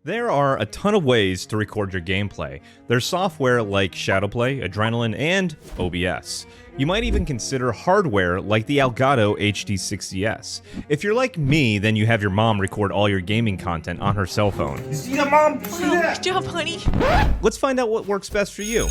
There are a ton of ways to record your gameplay. There's software like Shadowplay, Adrenaline, and OBS. You might even consider hardware like the Elgato HD60S. If you're like me, then you have your mom record all your gaming content on her cell phone. You see that, Mom? You see that? Good job, honey. Let's find out what works best for you.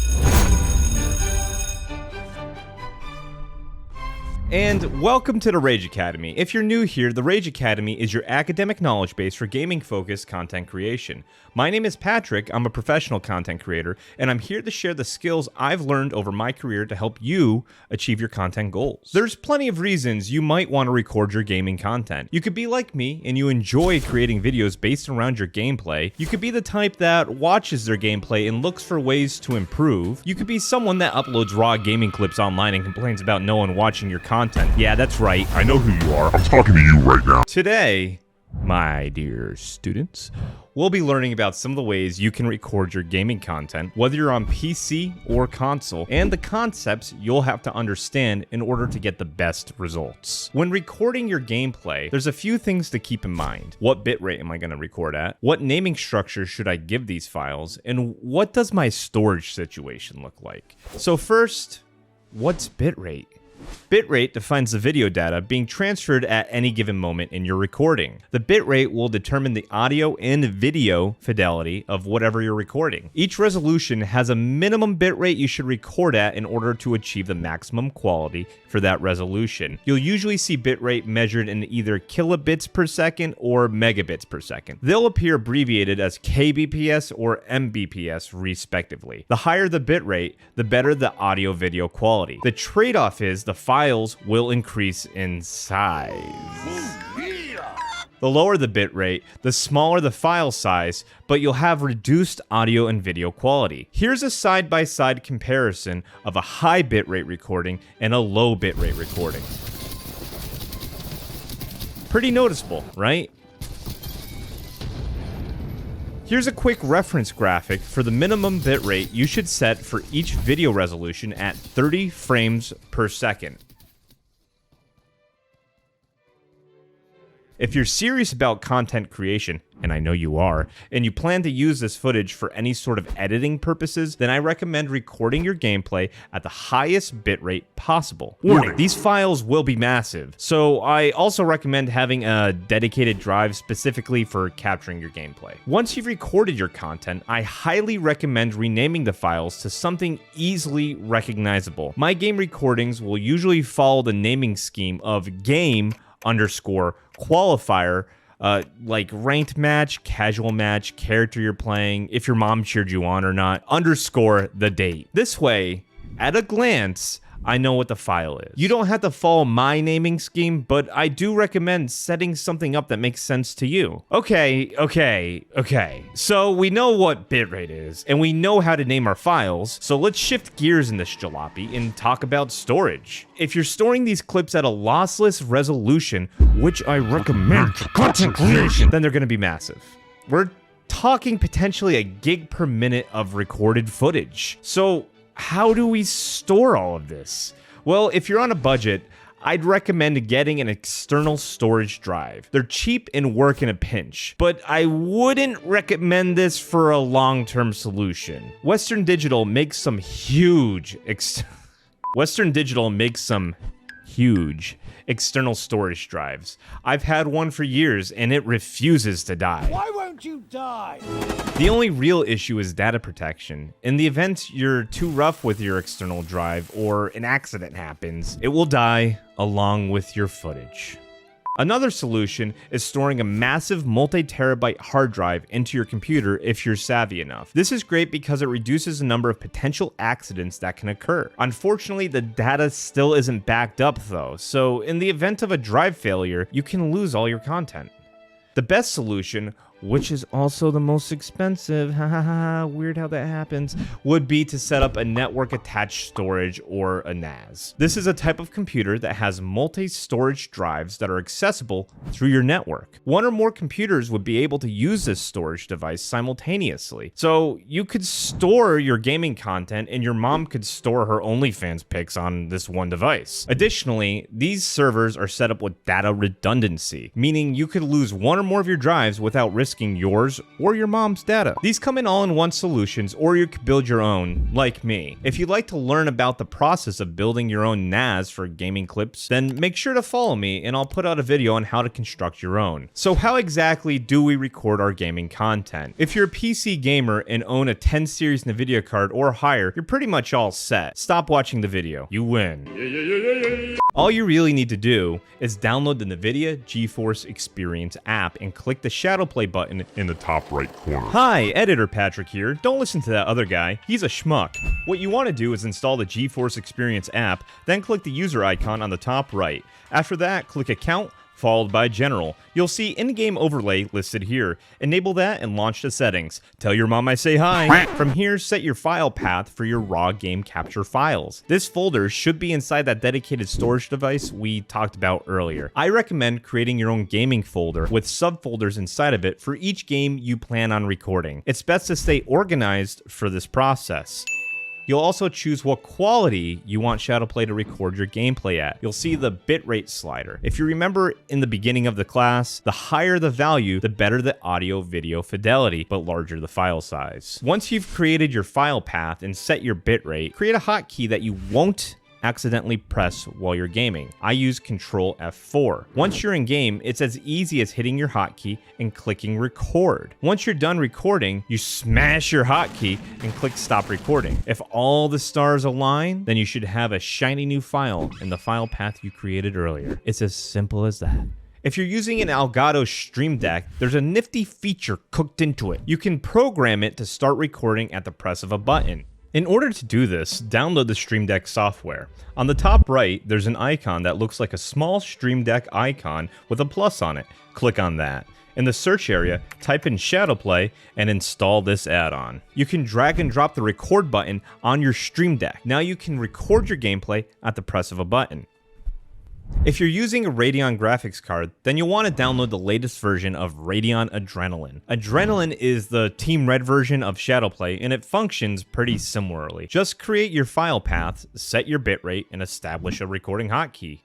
And welcome to the Rage Academy. If you're new here, the Rage Academy is your academic knowledge base for gaming-focused content creation. My name is Patrick, I'm a professional content creator, and I'm here to share the skills I've learned over my career to help you achieve your content goals. There's plenty of reasons you might want to record your gaming content. You could be like me, and you enjoy creating videos based around your gameplay. You could be the type that watches their gameplay and looks for ways to improve. You could be someone that uploads raw gaming clips online and complains about no one watching your content. Yeah, that's right. I know who you are. I'm talking to you right now. Today, my dear students, we'll be learning about some of the ways you can record your gaming content, whether you're on PC or console, and the concepts you'll have to understand in order to get the best results. When recording your gameplay, there's a few things to keep in mind. What bitrate am I going to record at? What naming structure should I give these files? And what does my storage situation look like? So first, what's bitrate? Bitrate defines the video data being transferred at any given moment in your recording. The bitrate will determine the audio and video fidelity of whatever you're recording. Each resolution has a minimum bitrate you should record at in order to achieve the maximum quality for that resolution. You'll usually see bitrate measured in either kilobits per second or megabits per second. They'll appear abbreviated as kbps or mbps respectively. The higher the bitrate, the better the audio-video quality. The trade-off is the files will increase in size. The lower the bitrate, the smaller the file size, but you'll have reduced audio and video quality. Here's a side-by-side comparison of a high bitrate recording and a low bitrate recording. Pretty noticeable, right? Here's a quick reference graphic for the minimum bitrate you should set for each video resolution at 30 frames per second. If you're serious about content creation, and I know you are, and you plan to use this footage for any sort of editing purposes, then I recommend recording your gameplay at the highest bitrate possible. Warning, these files will be massive, so I also recommend having a dedicated drive specifically for capturing your gameplay. Once you've recorded your content, I highly recommend renaming the files to something easily recognizable. My game recordings will usually follow the naming scheme of game_qualifier, like ranked match, casual match, character you're playing, if your mom cheered you on or not, underscore the date. This way, at a glance, I know what the file is. You don't have to follow my naming scheme, but I do recommend setting something up that makes sense to you. Okay. So we know what bitrate is, and we know how to name our files, so let's shift gears in this jalopy and talk about storage. If you're storing these clips at a lossless resolution, which I recommend for content creation, then they're gonna be massive. We're talking potentially a gig per minute of recorded footage. So how do we store all of this? Well, if you're on a budget, I'd recommend getting an external storage drive. They're cheap and work in a pinch, but I wouldn't recommend this for a long-term solution. Western Digital makes some huge external storage drives. I've had one for years and it refuses to die. Why won't you die? The only real issue is data protection. In the event you're too rough with your external drive or an accident happens, it will die along with your footage. Another solution is storing a massive multi-terabyte hard drive into your computer if you're savvy enough. This is great because it reduces the number of potential accidents that can occur. Unfortunately, the data still isn't backed up though, so in the event of a drive failure, you can lose all your content. The best solution, which is also the most expensive, weird how that happens, would be to set up a network attached storage or a NAS. This is a type of computer that has multi-storage drives that are accessible through your network. One or more computers would be able to use this storage device simultaneously. So you could store your gaming content and your mom could store her OnlyFans pics on this one device. Additionally, these servers are set up with data redundancy, meaning you could lose one or more of your drives without risking risking yours or your mom's data. These come in all-in-one solutions, or you could build your own, like me. If you'd like to learn about the process of building your own NAS for gaming clips, then make sure to follow me and I'll put out a video on how to construct your own. So how exactly do we record our gaming content? If you're a PC gamer and own a 10 series Nvidia card or higher, you're pretty much all set. Stop watching the video. You win. All you really need to do is download the Nvidia GeForce Experience app and click the Shadowplay button in the top right corner. Hi, Editor Patrick here. Don't listen to that other guy. He's a schmuck. What you want to do is install the GeForce Experience app, then click the user icon on the top right. After that, click Account, followed by General. You'll see in-game overlay listed here. Enable that and launch the settings. Tell your mom I say hi. From here, set your file path for your raw game capture files. This folder should be inside that dedicated storage device we talked about earlier. I recommend creating your own gaming folder with subfolders inside of it for each game you plan on recording. It's best to stay organized for this process. You'll also choose what quality you want Shadowplay to record your gameplay at. You'll see the bitrate slider. If you remember in the beginning of the class, the higher the value, the better the audio-video fidelity, but larger the file size. Once you've created your file path and set your bitrate, create a hotkey that you won't accidentally press while you're gaming. I use Control F4. Once you're in game, it's as easy as hitting your hotkey and clicking record. Once you're done recording, you smash your hotkey and click stop recording. If all the stars align, then you should have a shiny new file in the file path you created earlier. It's as simple as that. If you're using an Elgato Stream Deck, there's a nifty feature cooked into it. You can program it to start recording at the press of a button. In order to do this, download the Stream Deck software. On the top right, there's an icon that looks like a small Stream Deck icon with a plus on it. Click on that. In the search area, type in Shadowplay and install this add-on. You can drag and drop the record button on your Stream Deck. Now you can record your gameplay at the press of a button. If you're using a Radeon graphics card, then you'll want to download the latest version of Radeon Adrenaline. Adrenaline is the Team Red version of Shadowplay, and it functions pretty similarly. Just create your file path, set your bitrate, and establish a recording hotkey.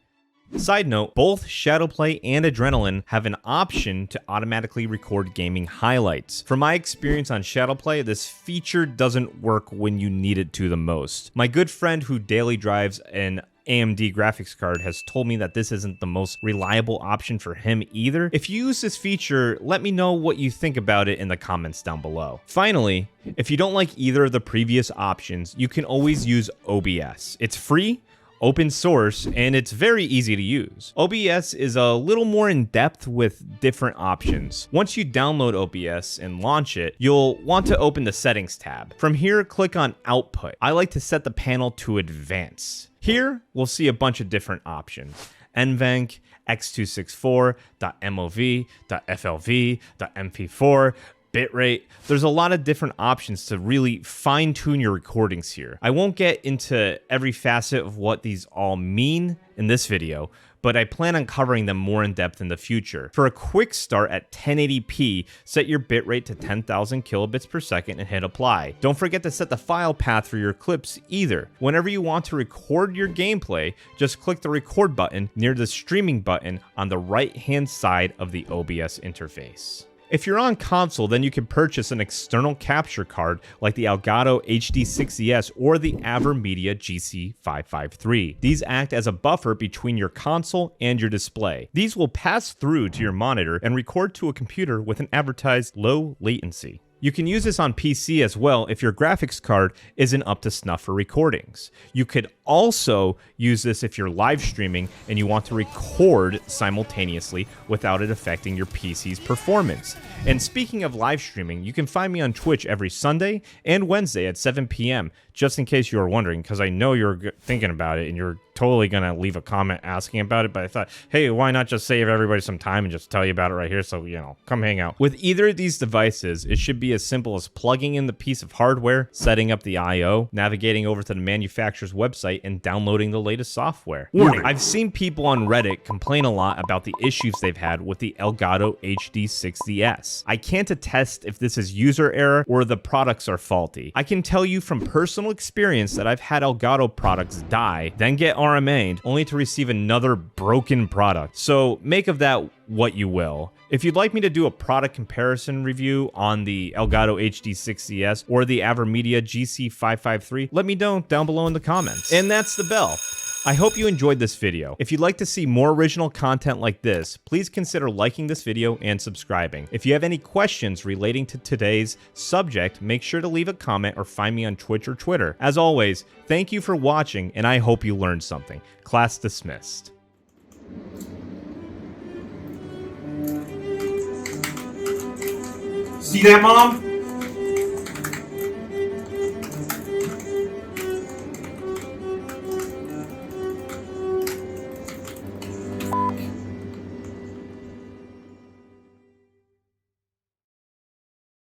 Side note, both Shadowplay and Adrenaline have an option to automatically record gaming highlights. From my experience on Shadowplay, this feature doesn't work when you need it to the most. My good friend who daily drives an AMD graphics card has told me that this isn't the most reliable option for him either. If you use this feature, let me know what you think about it in the comments down below. Finally, if you don't like either of the previous options, you can always use OBS. It's free, open source, and it's very easy to use. OBS is a little more in depth with different options. Once you download OBS and launch it, you'll want to open the settings tab. From here, click on output. I like to set the panel to advanced. Here, we'll see a bunch of different options. NVENC, x264, .mov, .flv, .mp4, bitrate. There's a lot of different options to really fine-tune your recordings here. I won't get into every facet of what these all mean in this video, but I plan on covering them more in depth in the future. For a quick start at 1080p, set your bitrate to 10,000 kilobits per second and hit apply. Don't forget to set the file path for your clips either. Whenever you want to record your gameplay, just click the record button near the streaming button on the right-hand side of the OBS interface. If you're on console, then you can purchase an external capture card like the Elgato HD60S or the Avermedia GC553. These act as a buffer between your console and your display. These will pass through to your monitor and record to a computer with an advertised low latency. You can use this on PC as well if your graphics card isn't up to snuff for recordings. You could also use this if you're live streaming and you want to record simultaneously without it affecting your PC's performance. And speaking of live streaming, you can find me on Twitch every Sunday and Wednesday at 7 p.m. just in case you were wondering, because I know you're thinking about it and you're totally going to leave a comment asking about it, but I thought, hey, why not just save everybody some time and just tell you about it right here, so, you know, come hang out. With either of these devices, it should be as simple as plugging in the piece of hardware, setting up the I/O, navigating over to the manufacturer's website, and downloading the latest software. Warning. I've seen people on Reddit complain a lot about the issues they've had with the Elgato HD60S. I can't attest if this is user error or the products are faulty. I can tell you from personal experience that I've had Elgato products die, then get RMA'd, only to receive another broken product. So make of that what you will. If you'd like me to do a product comparison review on the Elgato HD6CS or the Avermedia GC553, let me know down below in the comments. And that's the bell. I hope you enjoyed this video. If you'd like to see more original content like this, please consider liking this video and subscribing. If you have any questions relating to today's subject, make sure to leave a comment or find me on Twitch or Twitter. As always, thank you for watching, and I hope you learned something. Class dismissed. See that, Mom?